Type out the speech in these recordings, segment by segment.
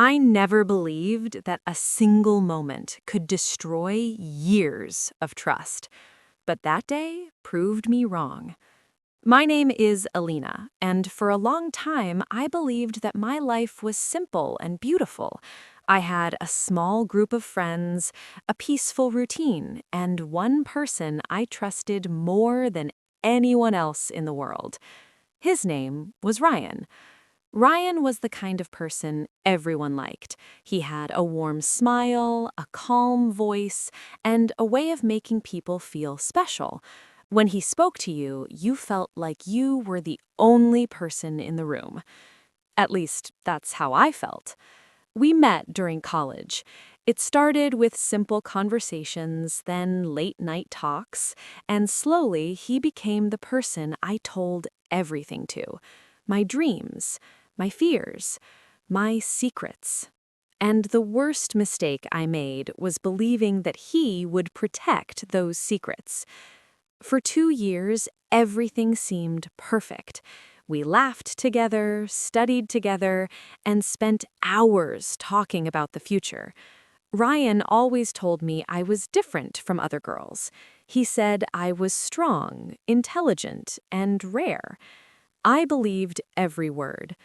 I never believed that a single moment could destroy years of trust, but that day proved me wrong. My name is Alina, and for a long time I believed that my life was simple and beautiful. I had a small group of friends, a peaceful routine, and one person I trusted more than anyone else in the world. His name was Ryan. Ryan was the kind of person everyone liked. He had a warm smile, a calm voice, and a way of making people feel special. When he spoke to you, you felt like you were the only person in the room. At least, that's how I felt. We met during college. It started with simple conversations, then late-night talks, and slowly he became the person I told everything to. My dreams, my fears, my secrets. And the worst mistake I made was believing that he would protect those secrets. For 2 years, everything seemed perfect. We laughed together, studied together, and spent hours talking about the future. Ryan always told me I was different from other girls. He said I was strong, intelligent, and rare. I believed every word.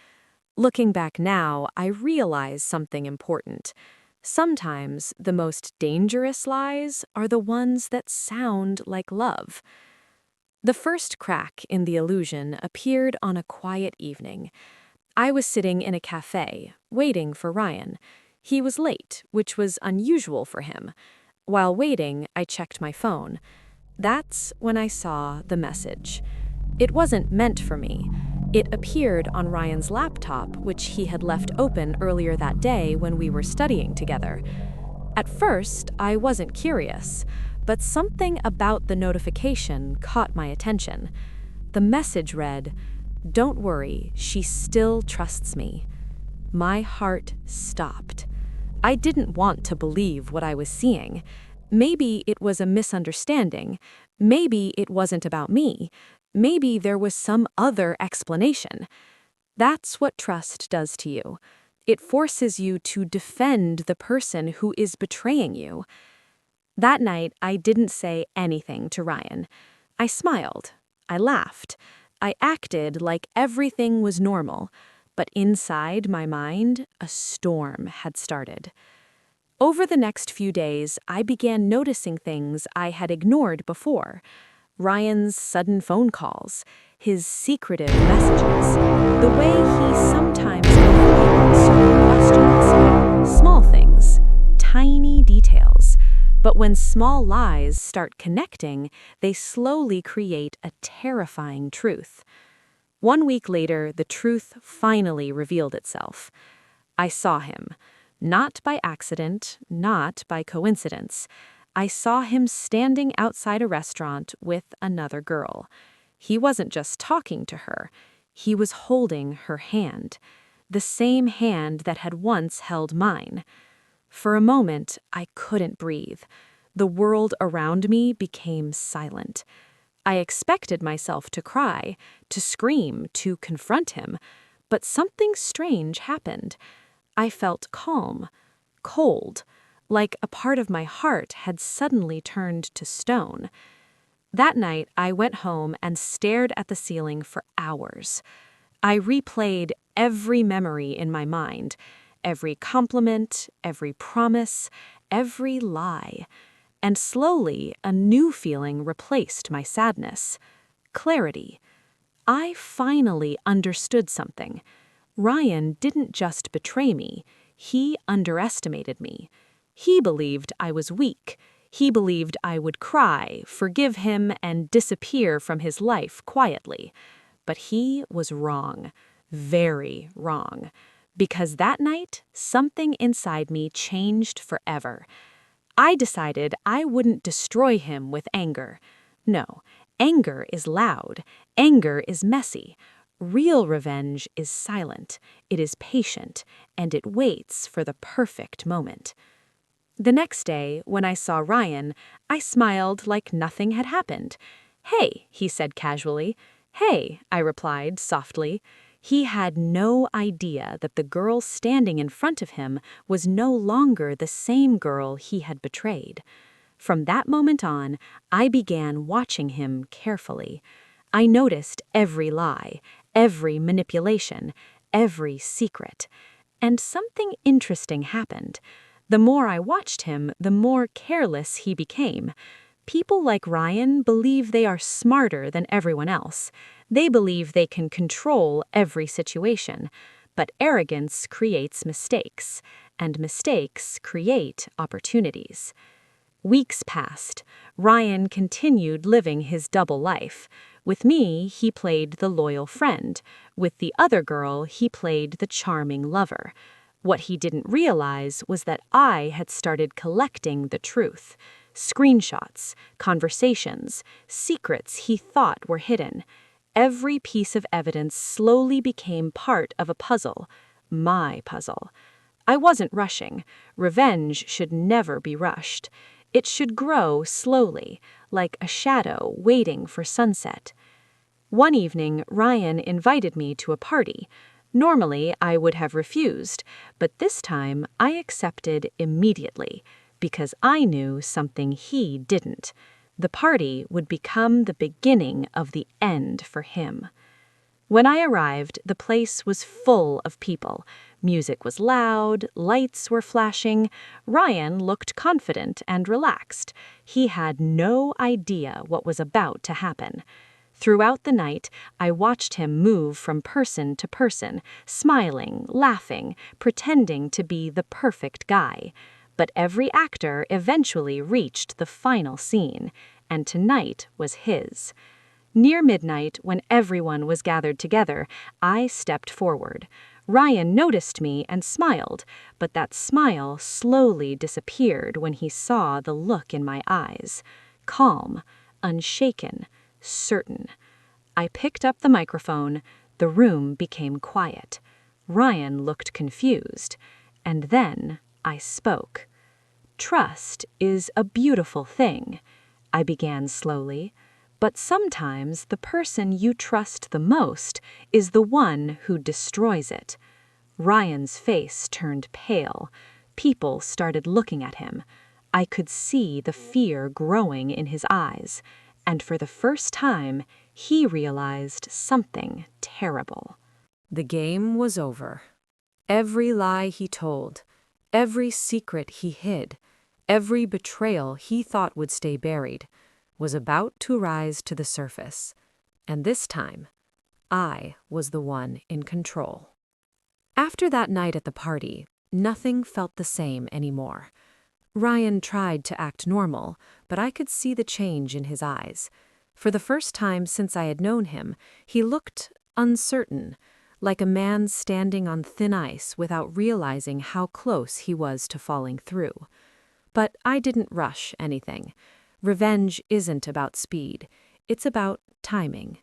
Looking back now, I realize something important. Sometimes the most dangerous lies are the ones that sound like love. The first crack in the illusion appeared on a quiet evening. I was sitting in a cafe, waiting for Ryan. He was late, which was unusual for him. While waiting, I checked my phone. That's when I saw the message. It wasn't meant for me. It appeared on Ryan's laptop, which he had left open earlier that day when we were studying together. At first, I wasn't curious, but something about the notification caught my attention. The message read, "Don't worry, she still trusts me." My heart stopped. I didn't want to believe what I was seeing. Maybe it was a misunderstanding. Maybe it wasn't about me. Maybe there was some other explanation. That's what trust does to you. It forces you to defend the person who is betraying you. That night, I didn't say anything to Ryan. I smiled. I laughed. I acted like everything was normal. But inside my mind, a storm had started. Over the next few days, I began noticing things I had ignored before. Ryan's sudden phone calls, his secretive messages, the way he sometimes avoided certain questions. Small things, tiny details. But when small lies start connecting, they slowly create a terrifying truth. 1 week later, the truth finally revealed itself. I saw him. Not by accident, not by coincidence. I saw him standing outside a restaurant with another girl. He wasn't just talking to her. He was holding her hand. The same hand that had once held mine. For a moment, I couldn't breathe. The world around me became silent. I expected myself to cry, to scream, to confront him. But something strange happened. I felt calm, cold, like a part of my heart had suddenly turned to stone. That night, I went home and stared at the ceiling for hours. I replayed every memory in my mind, every compliment, every promise, every lie. And slowly, a new feeling replaced my sadness. Clarity. I finally understood something. Ryan didn't just betray me, he underestimated me. He believed I was weak. He believed I would cry, forgive him, and disappear from his life quietly. But he was wrong. Very wrong. Because that night, something inside me changed forever. I decided I wouldn't destroy him with anger. No, anger is loud. Anger is messy. Real revenge is silent. It is patient, and it waits for the perfect moment. The next day, when I saw Ryan, I smiled like nothing had happened. "Hey," he said casually. "Hey," I replied softly. He had no idea that the girl standing in front of him was no longer the same girl he had betrayed. From that moment on, I began watching him carefully. I noticed every lie, every manipulation, every secret. And something interesting happened. The more I watched him, the more careless he became. People like Ryan believe they are smarter than everyone else. They believe they can control every situation. But arrogance creates mistakes, and mistakes create opportunities. Weeks passed. Ryan continued living his double life. With me, he played the loyal friend. With the other girl, he played the charming lover. What he didn't realize was that I had started collecting the truth. Screenshots, conversations, secrets he thought were hidden. Every piece of evidence slowly became part of a puzzle. My puzzle. I wasn't rushing. Revenge should never be rushed. It should grow slowly, like a shadow waiting for sunset. One evening, Ryan invited me to a party. Normally, I would have refused, but this time I accepted immediately, because I knew something he didn't. The party would become the beginning of the end for him. When I arrived, the place was full of people. Music was loud, lights were flashing. Ryan looked confident and relaxed. He had no idea what was about to happen. Throughout the night, I watched him move from person to person, smiling, laughing, pretending to be the perfect guy. But every actor eventually reached the final scene, and tonight was his. Near midnight, when everyone was gathered together, I stepped forward. Ryan noticed me and smiled, but that smile slowly disappeared when he saw the look in my eyes. Calm, unshaken, certain. I picked up the microphone. The room became quiet. Ryan looked confused. And then I spoke. "Trust is a beautiful thing," I began slowly. "But sometimes the person you trust the most is the one who destroys it." Ryan's face turned pale. People started looking at him. I could see the fear growing in his eyes. And for the first time, he realized something terrible. The game was over. Every lie he told, every secret he hid, every betrayal he thought would stay buried, was about to rise to the surface. And this time, I was the one in control. After that night at the party, nothing felt the same anymore. Ryan tried to act normal, but I could see the change in his eyes. For the first time since I had known him, he looked uncertain, like a man standing on thin ice without realizing how close he was to falling through. But I didn't rush anything. Revenge isn't about speed, it's about timing.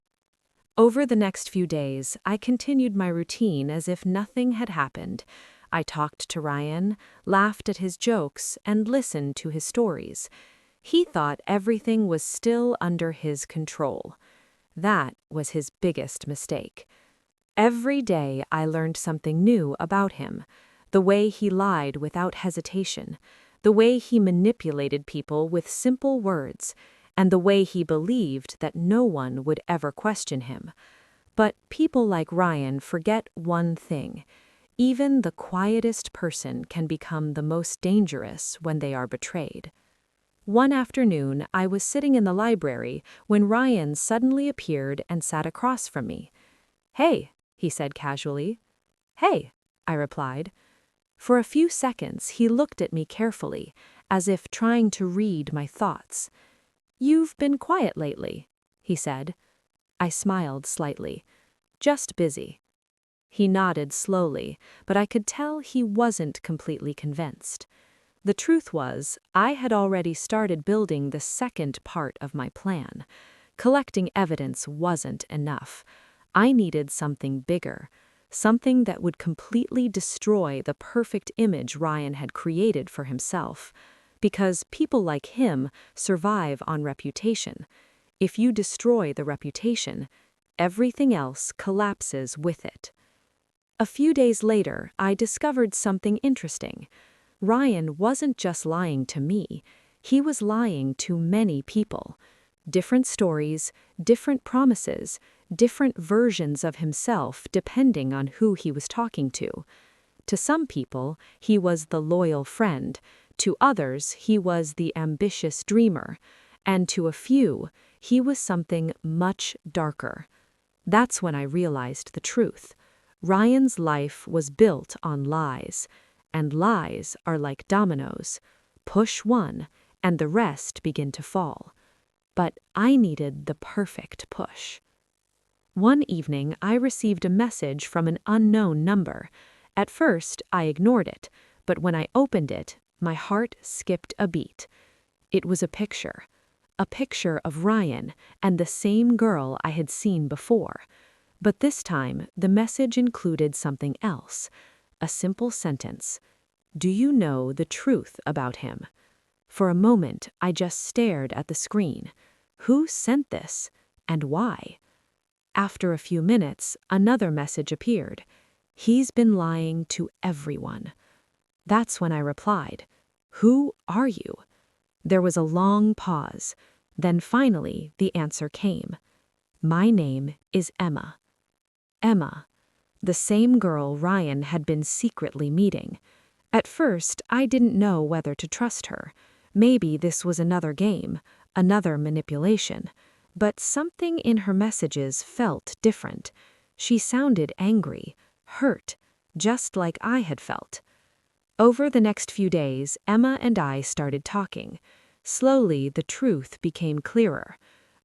Over the next few days, I continued my routine as if nothing had happened. I talked to Ryan, laughed at his jokes, and listened to his stories. He thought everything was still under his control. That was his biggest mistake. Every day I learned something new about him. The way he lied without hesitation, the way he manipulated people with simple words, and the way he believed that no one would ever question him. But people like Ryan forget one thing. Even the quietest person can become the most dangerous when they are betrayed. One afternoon, I was sitting in the library when Ryan suddenly appeared and sat across from me. "Hey," he said casually. "Hey," I replied. For a few seconds, he looked at me carefully, as if trying to read my thoughts. "You've been quiet lately," he said. I smiled slightly. "Just busy." He nodded slowly, but I could tell he wasn't completely convinced. The truth was, I had already started building the second part of my plan. Collecting evidence wasn't enough. I needed something bigger, something that would completely destroy the perfect image Ryan had created for himself. Because people like him survive on reputation. If you destroy the reputation, Everything else collapses with it. A few days later, I discovered something interesting. Ryan wasn't just lying to me, he was lying to many people. Different stories, different promises, different versions of himself depending on who he was talking to. To some people, he was the loyal friend, to others, he was the ambitious dreamer, and to a few, he was something much darker. That's when I realized the truth. Ryan's life was built on lies, and lies are like dominoes. Push one, and the rest begin to fall. But I needed the perfect push. One evening, I received a message from an unknown number. At first, I ignored it, but when I opened it, my heart skipped a beat. It was a picture of Ryan and the same girl I had seen before. But this time, the message included something else. A simple sentence. Do you know the truth about him? For a moment, I just stared at the screen. Who sent this? And why? After a few minutes, another message appeared. He's been lying to everyone. That's when I replied. Who are you? There was a long pause. Then finally, the answer came. My name is Emma. Emma, the same girl Ryan had been secretly meeting. At first, I didn't know whether to trust her. Maybe this was another game, another manipulation. But something in her messages felt different. She sounded angry, hurt, just like I had felt. Over the next few days, Emma and I started talking. Slowly, the truth became clearer.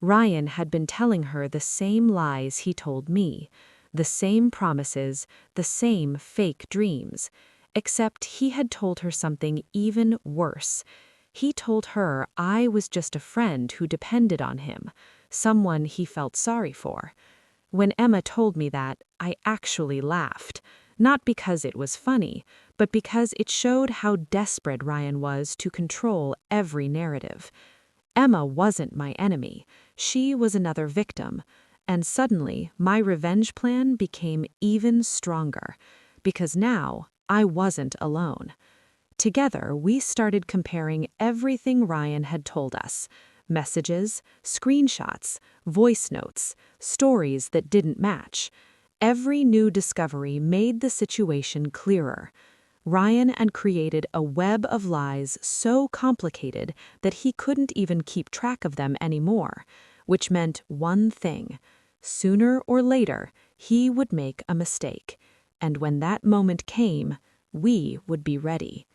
Ryan had been telling her the same lies he told me. The same promises, the same fake dreams. Except he had told her something even worse. He told her I was just a friend who depended on him, someone he felt sorry for. When Emma told me that, I actually laughed. Not because it was funny, but because it showed how desperate Ryan was to control every narrative. Emma wasn't my enemy. She was another victim. And suddenly, my revenge plan became even stronger, because now I wasn't alone. Together, we started comparing everything Ryan had told us. Messages, screenshots, voice notes, stories that didn't match. Every new discovery made the situation clearer. Ryan had created a web of lies so complicated that he couldn't even keep track of them anymore, which meant one thing. Sooner or later, he would make a mistake, and when that moment came, we would be ready.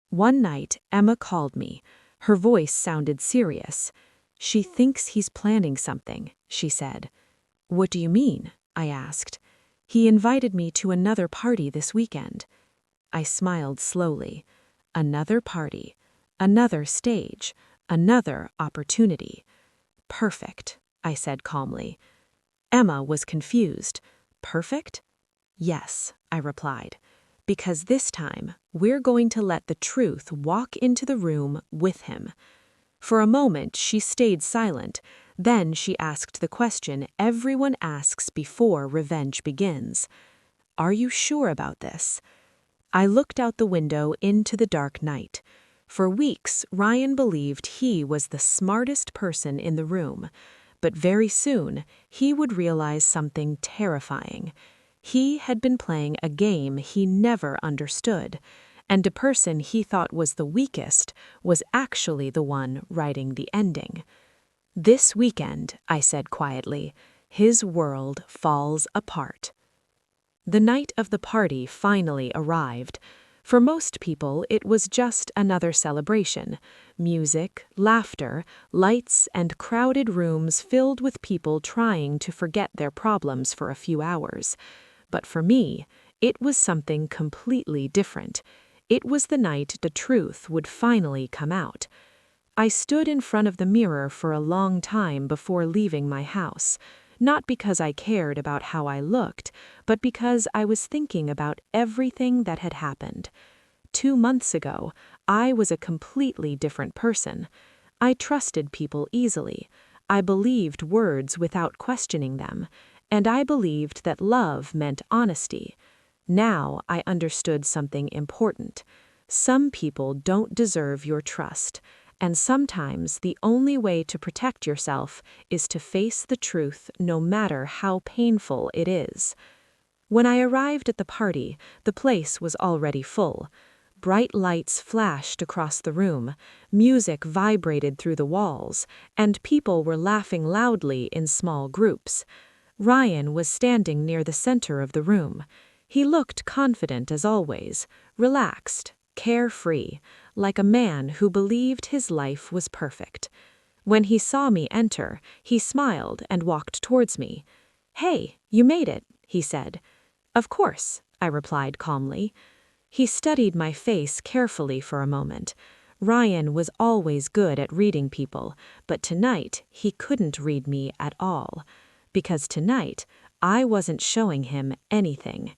One night, Emma called me. Her voice sounded serious. She thinks he's planning something, she said. What do you mean? I asked. He invited me to another party this weekend. I smiled slowly. Another party, another stage, another opportunity. Perfect, I said calmly. Emma was confused. Perfect? Yes, I replied. Because this time, we're going to let the truth walk into the room with him. For a moment, she stayed silent. Then she asked the question everyone asks before revenge begins. Are you sure about this? I looked out the window into the dark night. For weeks, Ryan believed he was the smartest person in the room. But very soon, he would realize something terrifying. He had been playing a game he never understood, and the person he thought was the weakest was actually the one writing the ending. This weekend, I said quietly, his world falls apart. The night of the party finally arrived. For most people, it was just another celebration. Music, laughter, lights, and crowded rooms filled with people trying to forget their problems for a few hours. But for me, it was something completely different. It was the night the truth would finally come out. I stood in front of the mirror for a long time before leaving my house. Not because I cared about how I looked, but because I was thinking about everything that had happened. 2 months ago, I was a completely different person. I trusted people easily. I believed words without questioning them, and I believed that love meant honesty. Now I understood something important. Some people don't deserve your trust, and sometimes the only way to protect yourself is to face the truth no matter how painful it is. When I arrived at the party, the place was already full. Bright lights flashed across the room, music vibrated through the walls, and people were laughing loudly in small groups. Ryan was standing near the center of the room. He looked confident as always, relaxed, carefree, like a man who believed his life was perfect. When he saw me enter, he smiled and walked towards me. "Hey, you made it," he said. "Of course," I replied calmly. He studied my face carefully for a moment. Ryan was always good at reading people, but tonight he couldn't read me at all. Because tonight, I wasn't showing him anything.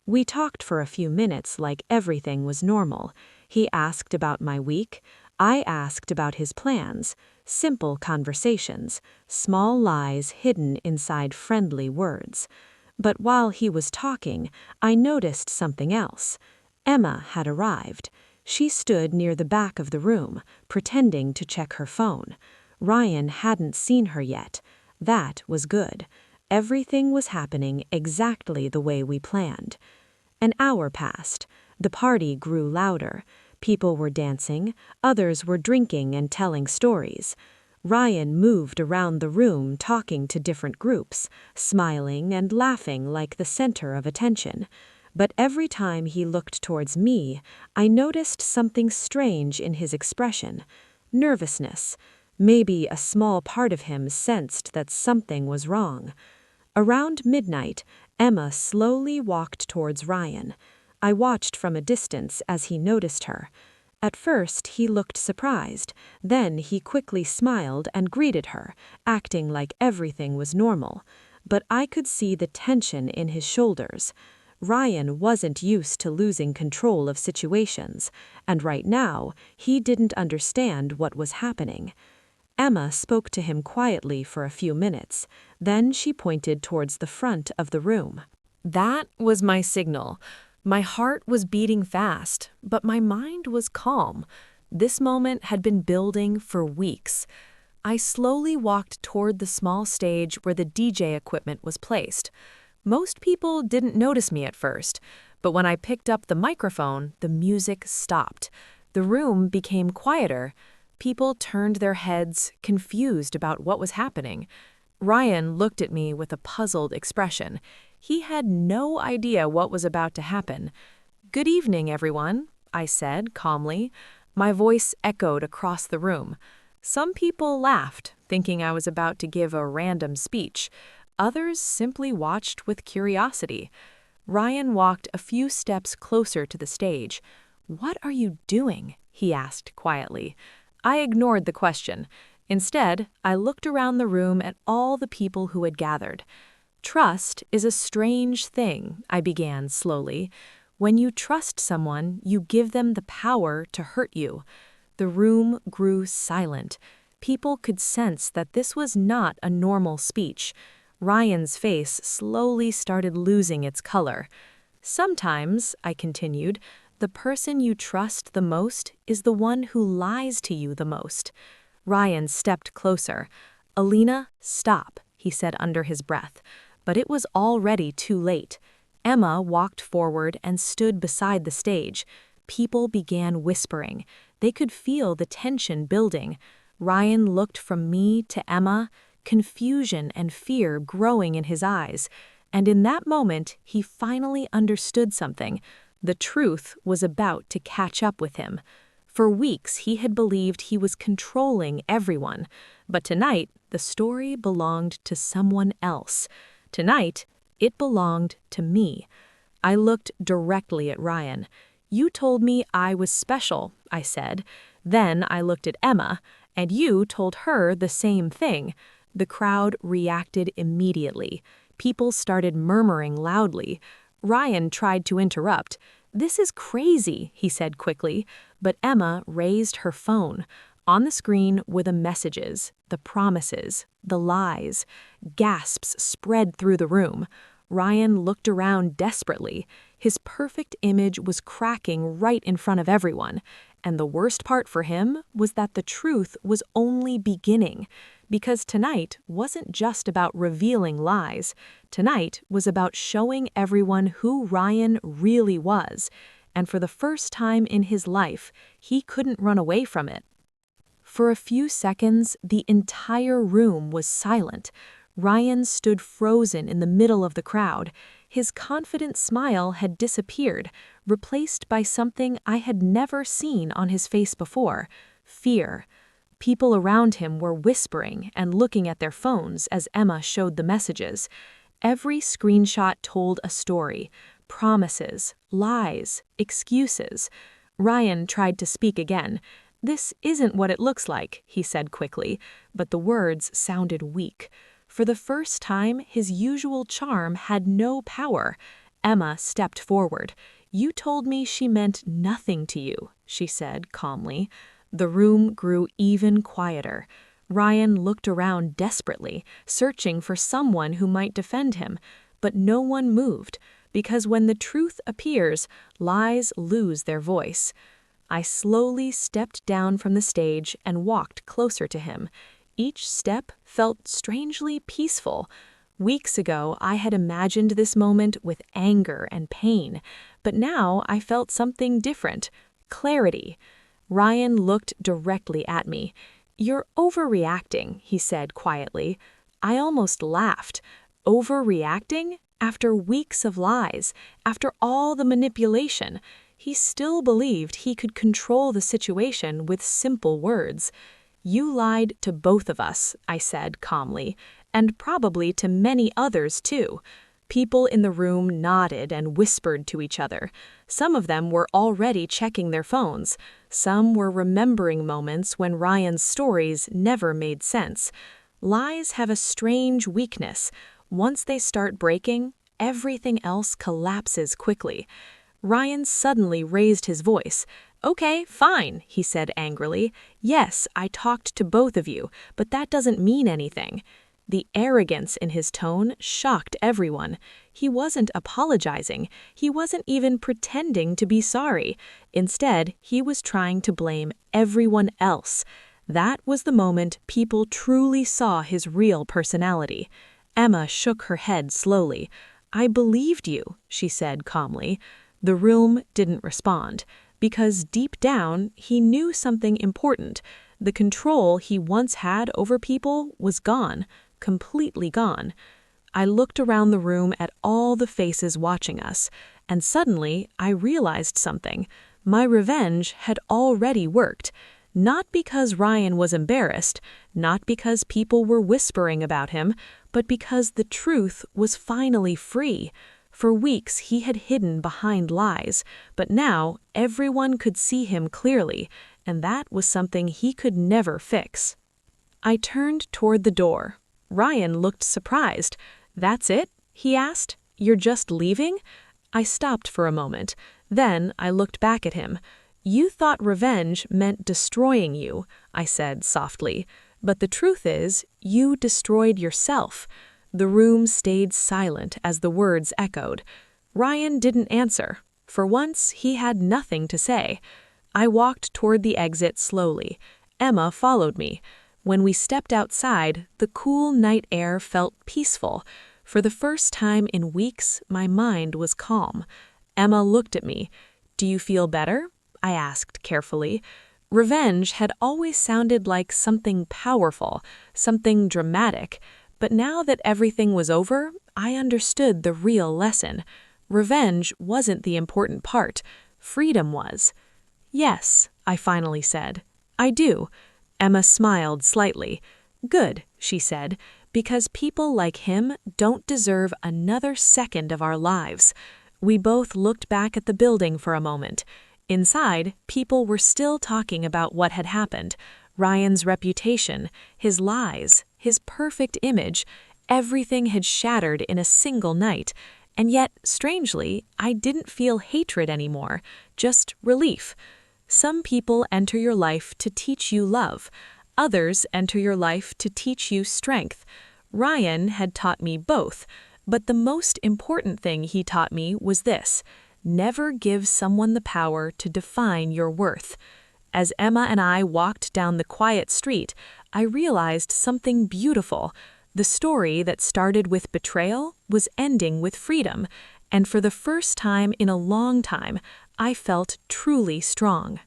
We talked for a few minutes like everything was normal. He asked about my week. I asked about his plans. Simple conversations, small lies hidden inside friendly words. But while he was talking, I noticed something else. Emma had arrived. She stood near the back of the room, pretending to check her phone. Ryan hadn't seen her yet. That was good. Everything was happening exactly the way we planned. An hour passed. The party grew louder. People were dancing, others were drinking and telling stories. Ryan moved around the room talking to different groups, smiling and laughing like the center of attention. But every time he looked towards me, I noticed something strange in his expression. Nervousness. Maybe a small part of him sensed that something was wrong. Around midnight, Emma slowly walked towards Ryan. I watched from a distance as he noticed her. At first, he looked surprised. Then he quickly smiled and greeted her, acting like everything was normal. But I could see the tension in his shoulders. Ryan wasn't used to losing control of situations, and right now, he didn't understand what was happening. Emma spoke to him quietly for a few minutes. Then she pointed towards the front of the room. That was my signal. My heart was beating fast, but my mind was calm. This moment had been building for weeks. I slowly walked toward the small stage where the DJ equipment was placed. Most people didn't notice me at first, but when I picked up the microphone, the music stopped. The room became quieter. People turned their heads, confused about what was happening. Ryan looked at me with a puzzled expression. He had no idea what was about to happen. "Good evening, everyone," I said calmly. My voice echoed across the room. Some people laughed, thinking I was about to give a random speech. Others simply watched with curiosity. Ryan walked a few steps closer to the stage. "What are you doing?" he asked quietly. I ignored the question. Instead, I looked around the room at all the people who had gathered. "Trust is a strange thing," I began slowly. "When you trust someone, you give them the power to hurt you." The room grew silent. People could sense that this was not a normal speech. Ryan's face slowly started losing its color. "Sometimes," I continued, "the person you trust the most is the one who lies to you the most." Ryan stepped closer. "Alina, stop," he said under his breath. But it was already too late. Emma walked forward and stood beside the stage. People began whispering. They could feel the tension building. Ryan looked from me to Emma, confusion and fear growing in his eyes. And in that moment, he finally understood something. The truth was about to catch up with him. For weeks, he had believed he was controlling everyone. But tonight, the story belonged to someone else. Tonight, it belonged to me. I looked directly at Ryan. "You told me I was special," I said. Then I looked at Emma, and you told her the same thing. The crowd reacted immediately. People started murmuring loudly. Ryan tried to interrupt. "This is crazy," he said quickly, but Emma raised her phone. On the screen were the messages, the promises, the lies. Gasps spread through the room. Ryan looked around desperately. His perfect image was cracking right in front of everyone. And the worst part for him was that the truth was only beginning. Because tonight wasn't just about revealing lies. Tonight was about showing everyone who Ryan really was. And for the first time in his life, he couldn't run away from it. For a few seconds, the entire room was silent. Ryan stood frozen in the middle of the crowd. His confident smile had disappeared, replaced by something I had never seen on his face before: fear. People around him were whispering and looking at their phones as Emma showed the messages. Every screenshot told a story: promises, lies, excuses. Ryan tried to speak again. "This isn't what it looks like," he said quickly, but the words sounded weak. For the first time, his usual charm had no power. Emma stepped forward. "You told me she meant nothing to you," she said calmly. The room grew even quieter. Ryan looked around desperately, searching for someone who might defend him, but no one moved, because when the truth appears, lies lose their voice. I slowly stepped down from the stage and walked closer to him. Each step felt strangely peaceful. Weeks ago, I had imagined this moment with anger and pain, but now I felt something different: clarity. Ryan looked directly at me. "You're overreacting," he said quietly. I almost laughed. Overreacting? After weeks of lies, after all the manipulation, he still believed he could control the situation with simple words. "You lied to both of us," I said calmly, "and probably to many others too." People in the room nodded and whispered to each other. Some of them were already checking their phones. Some were remembering moments when Ryan's stories never made sense. Lies have a strange weakness. Once they start breaking, everything else collapses quickly. Ryan suddenly raised his voice. "Okay, fine," he said angrily. "Yes, I talked to both of you, but that doesn't mean anything." The arrogance in his tone shocked everyone. He wasn't apologizing. He wasn't even pretending to be sorry. Instead, he was trying to blame everyone else. That was the moment people truly saw his real personality. Emma shook her head slowly. "I believed you," she said calmly. The room didn't respond, because deep down, he knew something important. The control he once had over people was gone, completely gone. I looked around the room at all the faces watching us, and suddenly I realized something. My revenge had already worked. Not because Ryan was embarrassed, not because people were whispering about him, but because the truth was finally free. For weeks he had hidden behind lies, but now everyone could see him clearly, and that was something he could never fix. I turned toward the door. Ryan looked surprised. "That's it?" he asked. "You're just leaving?" I stopped for a moment. Then I looked back at him. "You thought revenge meant destroying you," I said softly. "But the truth is, you destroyed yourself." The room stayed silent as the words echoed. Ryan didn't answer. For once, he had nothing to say. I walked toward the exit slowly. Emma followed me. When we stepped outside, the cool night air felt peaceful. For the first time in weeks, my mind was calm. Emma looked at me. "Do you feel better?" I asked carefully. Revenge had always sounded like something powerful, something dramatic. But now that everything was over, I understood the real lesson. Revenge wasn't the important part. Freedom was. "Yes," I finally said. "I do." Emma smiled slightly. "Good," she said, "because people like him don't deserve another second of our lives." We both looked back at the building for a moment. Inside, people were still talking about what had happened. Ryan's reputation, his lies, his perfect image, everything had shattered in a single night. And yet, strangely, I didn't feel hatred anymore, just relief. Some people enter your life to teach you love. Others enter your life to teach you strength. Ryan had taught me both, but the most important thing he taught me was this: never give someone the power to define your worth. As Emma and I walked down the quiet street, I realized something beautiful. The story that started with betrayal was ending with freedom, and for the first time in a long time, I felt truly strong.